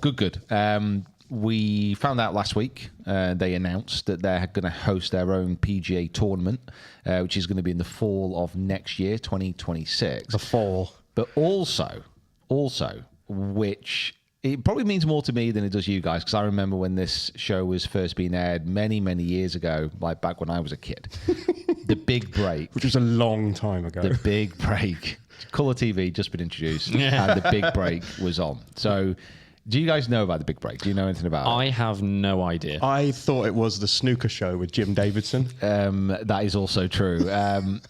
Good. We found out last week they announced that they're going to host their own PGA tournament, which is going to be in the fall of next year, 2026. The fall. But also, which it probably means more to me than it does you guys, because I remember when this show was first being aired many, many years ago, like back when I was a kid. The Big Break. Which was a long time ago. The Big Break. Colour TV just been introduced, and The Big Break was on. So, do you guys know about The Big Break? Do you know anything about it? I have no idea. I thought it was the snooker show with Jim Davidson. That is also true. And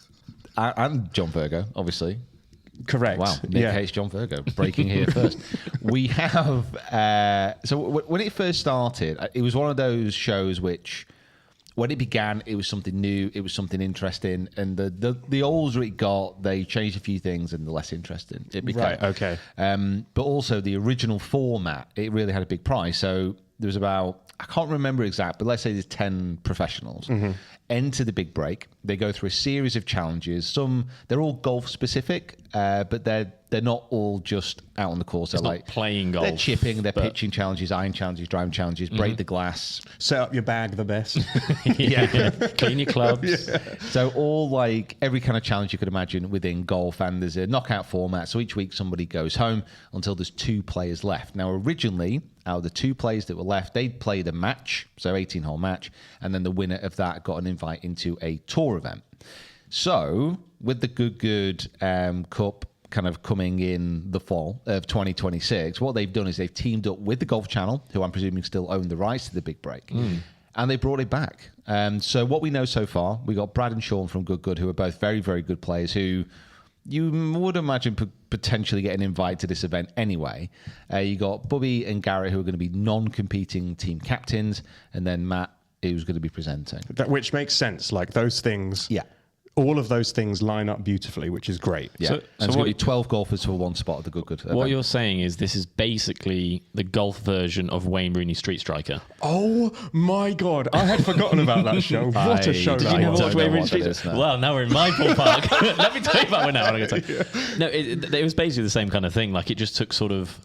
John Virgo, obviously. Correct. Wow, Nick hates John Virgo. Breaking here first. We have... so when it first started, it was one of those shows which... When it began, it was something new, it was something interesting, and the older it got, they changed a few things, and the less interesting it became. Right, okay. But also the original format, it really had a big prize. So there was about, I can't remember exact, but let's say there's 10 professionals enter the Big Break. They go through a series of challenges. They're all golf specific, but they're not all just out on the course. It's not playing golf. They're chipping, they're pitching challenges, iron challenges, driving challenges, break the glass. Set up your bag the best. Clean your clubs. So all like every kind of challenge you could imagine within golf, and there's a knockout format. So each week somebody goes home until there's 2 players left. Now originally, out of the 2 players that were left, they'd play the match, so 18-hole match, and then the winner of that got an invite into a tour event. So with the Good Cup kind of coming in the fall of 2026, what they've done is they've teamed up with the Golf Channel, who I'm presuming still own the rights to the Big Break, and they brought it back. So what we know so far, we got Brad and Sean from Good, who are both very, very good players who you would imagine potentially get an invite to this event anyway. You got Bubby and Garrett, who are going to be non-competing team captains, and then Matt, who's going to be presenting. Which makes sense. Like those things. Yeah. All of those things line up beautifully, which is great. Yeah. So there's going to be 12 golfers for one spot at the Good event. What you're saying is this is basically the golf version of Wayne Rooney Street Striker. Oh my God. I had forgotten about that show. What a show Did that you never was. watch Wayne Rooney Street Striker? Well, now we're in my ballpark. Let me tell you about one now. No, it was basically the same kind of thing. Like it just took sort of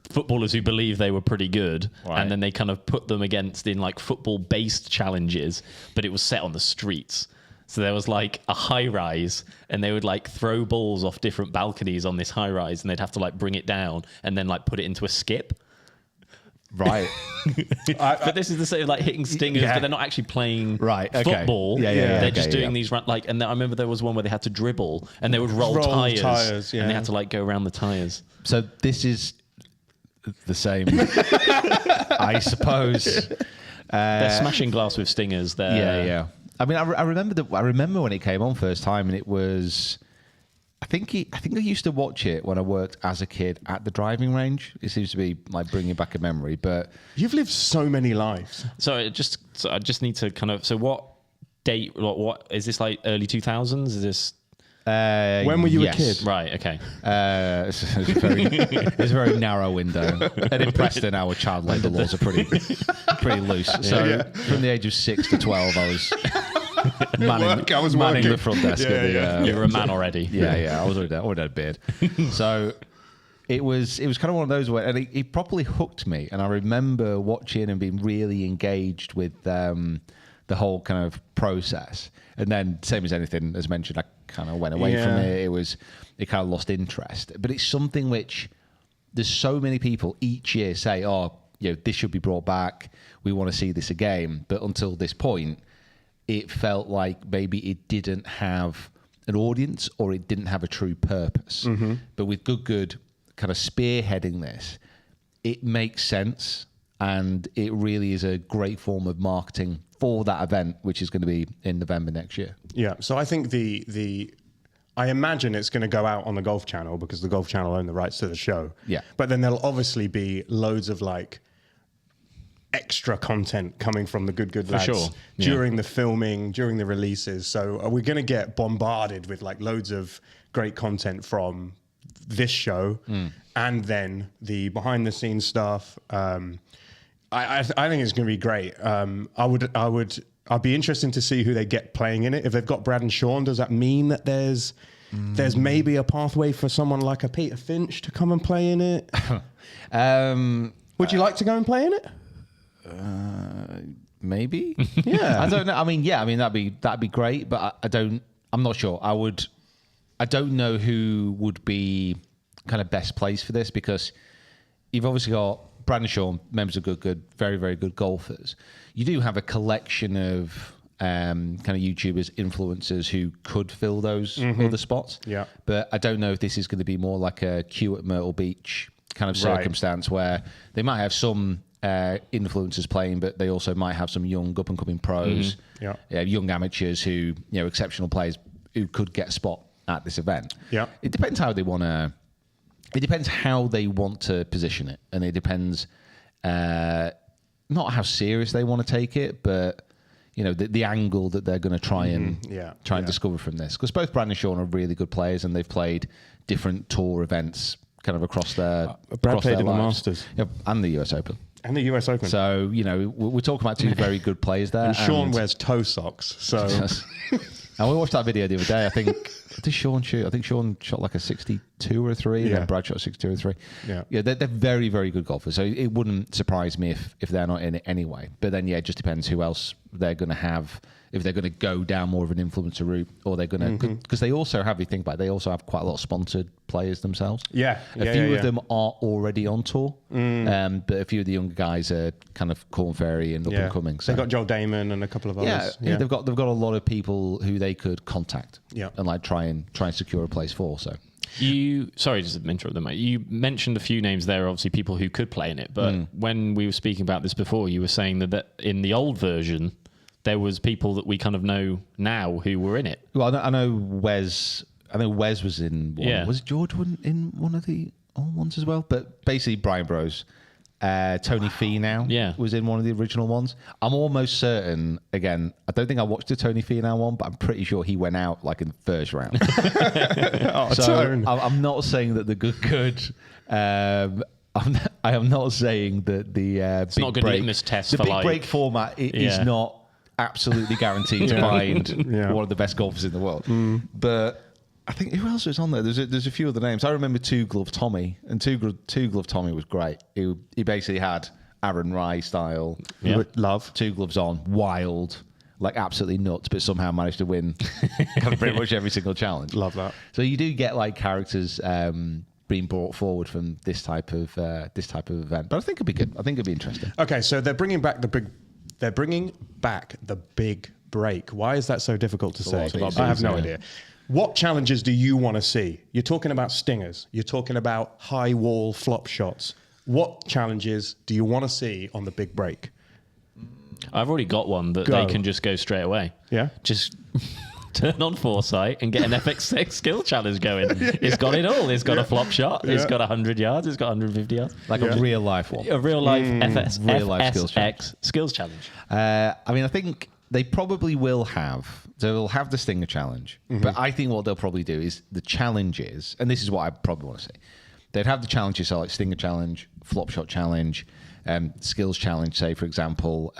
footballers who believe they were pretty good, and then they kind of put them against in like football-based challenges, but it was set on the streets. So there was like a high rise, and they would like throw balls off different balconies on this high rise, and they'd have to like bring it down and then like put it into a skip. Right. But this is the same, like hitting stingers, but they're not actually playing football. They're just doing these like, and I remember there was one where they had to dribble, and they would roll tires, and they had to like go around the tires. So this is the same, I suppose. They're smashing glass with stingers. Yeah. I mean, I remember when it came on first time, and it was. I think I used to watch it when I worked as a kid at the driving range. It seems to be like bringing back a memory. But you've lived so many lives. So I just need to kind of. So what date? What is this, like early 2000s? Is this? When were you a kid? Right, okay. It's a very narrow window. And in Preston, our child labour laws are pretty loose. So from the age of 6 to 12, I was manning the front desk. You were a man already. Yeah. I was already had a beard. So it was kind of one of those where, and it properly hooked me. And I remember watching and being really engaged with the whole kind of process. And then, same as anything, as mentioned, I kind of went away from it. It kind of lost interest. But it's something which there's so many people each year say, this should be brought back. We want to see this again. But until this point, it felt like maybe it didn't have an audience or it didn't have a true purpose. Mm-hmm. But with Good kind of spearheading this, it makes sense. And it really is a great form of marketing for that event, which is going to be in November next year. Yeah, so I think I imagine it's going to go out on the Golf Channel because the Golf Channel own the rights to the show. Yeah. But then there'll obviously be loads of like extra content coming from the Good lads during the filming, during the releases. So are we going to get bombarded with like loads of great content from this show and then the behind the scenes stuff? I think it's going to be great. I'd be interested to see who they get playing in it. If they've got Brad and Sean, does that mean that there's maybe a pathway for someone like a Peter Finch to come and play in it? Would you like to go and play in it? Maybe. Yeah. I don't know. I mean, that'd be great, but I'm not sure. I don't know who would be kind of best placed for this, because you've obviously got Brad and Sean, members of Good, very, very good golfers. You do have a collection of kind of YouTubers, influencers who could fill those other spots. Yeah. But I don't know if this is going to be more like a Q at Myrtle Beach kind of circumstance where they might have some influencers playing, but they also might have some young up and coming pros, young amateurs who, exceptional players who could get a spot at this event. Yeah. It depends how they want to. It depends how they want to position it, and it depends not how serious they want to take it, but the angle that they're going to try and discover from this. Because both Brad and Sean are really good players, and they've played different tour events kind of across their Brad across played their in the lives. Masters And the US Open. and the US Open. So we're talking about two very good players there. And Sean wears toe socks. So and we watched that video the other day. I think did Sean shoot? I think Sean shot like a 62 or a 3, and then Brad shot a 62 or a 3. Yeah, they're very, very good golfers. So it wouldn't surprise me if they're not in it anyway. But then it just depends who else they're going to have. If they're going to go down more of an influencer route, or they're going to, because they also have, you think about it, they also have quite a lot of sponsored players themselves. A few of them are already on tour, but a few of the younger guys are kind of Corn Ferry and up and coming. So they've got Joel Damon and a couple of others. Yeah, they've got a lot of people who they could contact, and like try and secure a place for. So. Sorry, just to interrupt them, mate. You mentioned a few names there, obviously people who could play in it, but when we were speaking about this before, you were saying that in the old version, there was people that we kind of know now who were in it. Well, I know Wes. I know Wes was in one. Yeah. Was George in one of the old ones as well? But basically, Brian Bros. Tony Finau was in one of the original ones. I'm almost certain, again, I don't think I watched the Tony Finau one, but I'm pretty sure he went out like in the first round. I'm not saying that the good. I am not saying that the it's big not a good break, litmus test the for big break format is not absolutely guaranteed to find one of the best golfers in the world. But I think who else was on there? There's a few other names. I remember Two Glove Tommy, and Two Glove Tommy was great. He basically had Aaron Rye style, love two gloves on, wild, like absolutely nuts, but somehow managed to win kind of pretty much every single challenge. Love that. So you do get like characters being brought forward from this type of event, but I think it'd be good. I think it'd be interesting. Okay, so they're bringing back the big break. Why is that so difficult to say? I have no idea. What challenges do you want to see? You're talking about stingers. You're talking about high wall flop shots. What challenges do you want to see on the big break? I've already got one that they can just go straight away. Yeah? Just turn on Foresight and get an FX6 skill challenge going. It's got it all. It's got a flop shot. It's got 100 yards. It's got 150 yards. Like a real life one. A real life real life skills challenge. I mean, I think they probably will have. They'll have the Stinger challenge. But I think what they'll probably do is the challenges, and this is what I probably want to see. They'd have the challenges, so like Stinger challenge, flop shot challenge, skills challenge, say, for example.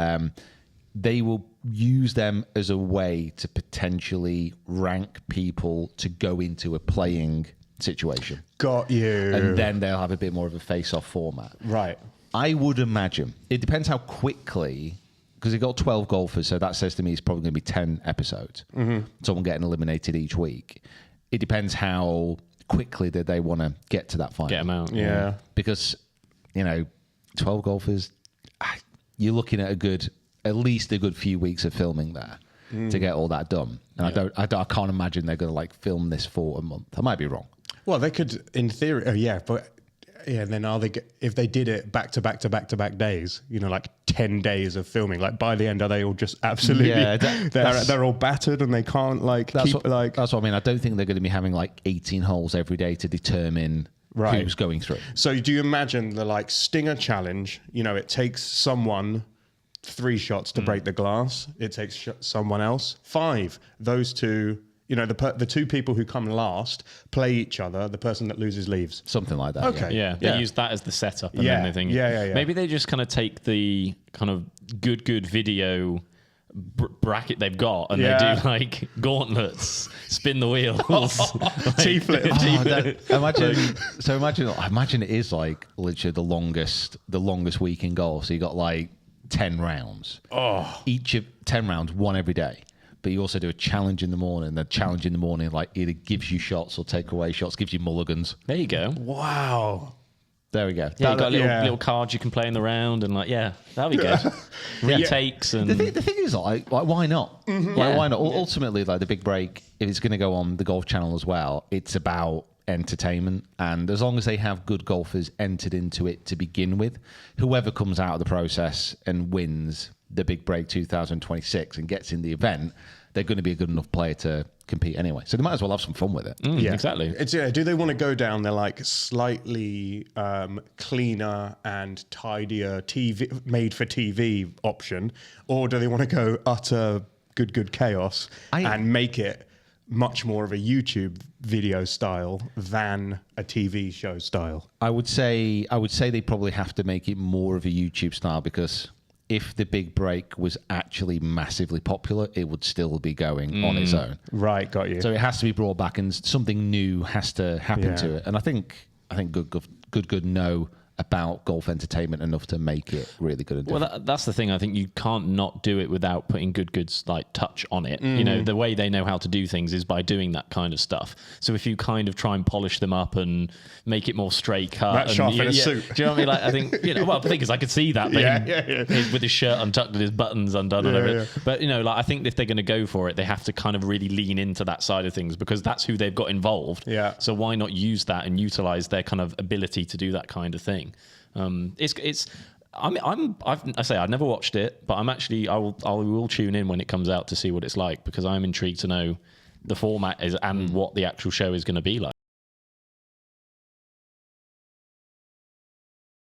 They will use them as a way to potentially rank people to go into a playing situation. Got you. And then they'll have a bit more of a face-off format. Right. I would imagine. It depends how quickly, because they've got 12 golfers, so that says to me it's probably going to be 10 episodes. Someone getting eliminated each week. It depends how quickly that they want to get to that final. Get them out. Yeah. Because, 12 golfers, you're looking at at least a good few weeks of filming there to get all that done. And I can't imagine they're going to film this for a month. I might be wrong. Well, they could, in theory, and then if they did it back to back to back to back days, like 10 days of filming, like by the end, are they all just absolutely, they're all battered and they can't that's what I mean. I don't think they're going to be having 18 holes every day to determine who's going through. So do you imagine the Stinger challenge, it takes someone 3 shots to break the glass. It takes someone else 5. Those two, the two people who come last play each other. The person that loses leaves. Something like that. Okay. Yeah, they use that as the setup. And then they think, maybe they just kind of take the kind of good video bracket they've got, and they do like gauntlets, spin the wheels, T-flip. Imagine it is like literally the longest week in golf. So you got like 10 rounds. Each of 10 rounds, one every day. But you also do a challenge in the morning. The challenge in the morning, like, either gives you shots or take away shots, gives you mulligans. There you go. Wow. There we go. Yeah, you got little cards you can play in the round, and like, that'll be good. Retakes and the thing is, like why not? Why not? Ultimately, like, the big break, if it's going to go on the Golf Channel as well, it's about entertainment, and as long as they have good golfers entered into it to begin with, whoever comes out of the process and wins the big break 2026 and gets in the event, they're going to be a good enough player to compete anyway. So they might as well have some fun with it. Exactly. It's, do they want to go down the like slightly cleaner and tidier TV made for TV option, or do they want to go utter good chaos and make it much more of a YouTube video style than a TV show style? I would say they probably have to make it more of a YouTube style, because if the big break was actually massively popular, it would still be going on its own. Right, got you. So it has to be brought back, and something new has to happen to it. And I think good know about golf entertainment enough to make it really good. And well, that's the thing. I think you can't not do it without putting Good's like touch on it. You know, the way they know how to do things is by doing that kind of stuff. So if you kind of try and polish them up and make it more straight cut, Matt Sharp in a suit. Do you know what I mean? Like, I think, you know, well, the thing is, I could see that, but with his shirt untucked and his buttons undone and everything. But, you know, like, I think if they're going to go for it, they have to kind of really lean into that side of things, because that's who they've got involved. Yeah. So why not use that and utilize their kind of ability to do that kind of thing? I've never watched it, but I will tune in when it comes out to see what it's like, because I'm intrigued to know the format is and what the actual show is going to be like.